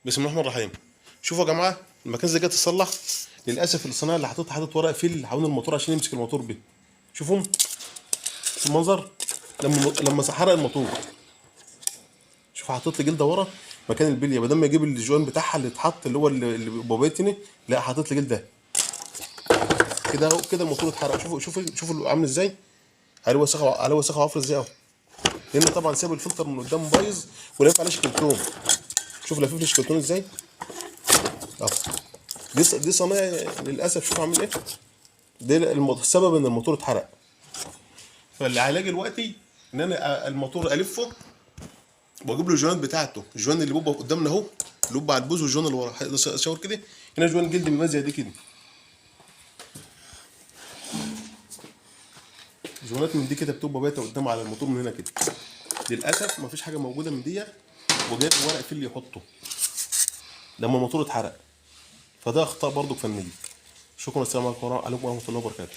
بسم الله الرحمن الرحيم. شوفوا يا جماعه، المكنسه دي جت تصلح. للاسف الصنايعي اللي حاطط ورق فيل حوالين الموتور عشان يمسك الموتور بيه. شوفوا المنظر لما حرق الموتور. شوف حاطط لي جلده ورا مكان البليه، بدل ما يجيب الجوان بتاعها اللي اتحط اللي هو اللي بوبيتني، لا حاطط لي جلده كده اهو. كده الموتور اتحرق. شوفوا عامل ازاي، عليه وسخه، عليه وسخه وعفر ازاي اهو. لان طبعا ساب الفلتر من قدام بايظ ولافف عليه شكلتون. شوف لافف لي شكلتون ازاي اهو. دي صنايعي للاسف. شوف عامل ايه. ده السبب ان الموتور اتحرق. فالعلاج دلوقتي ان انا الموتور الفه واجيب له الجوانت بتاعته، الجوان اللي بيبقى قدامنا اهو، اللي بيبقى على البوز، والجوان اللي ورا شاور كده. هنا جوان جلد من زي دي كده، جوانات من دي كده بتبقى بايته قدام على الموتور من هنا كده. للاسف مفيش حاجه موجوده من دي، وجايب ورق فيل يحطه لما الموتور اتحرق. فده اخطاء برضو فنيه. شكرا، السلام عليكم ورحمه الله وبركاته.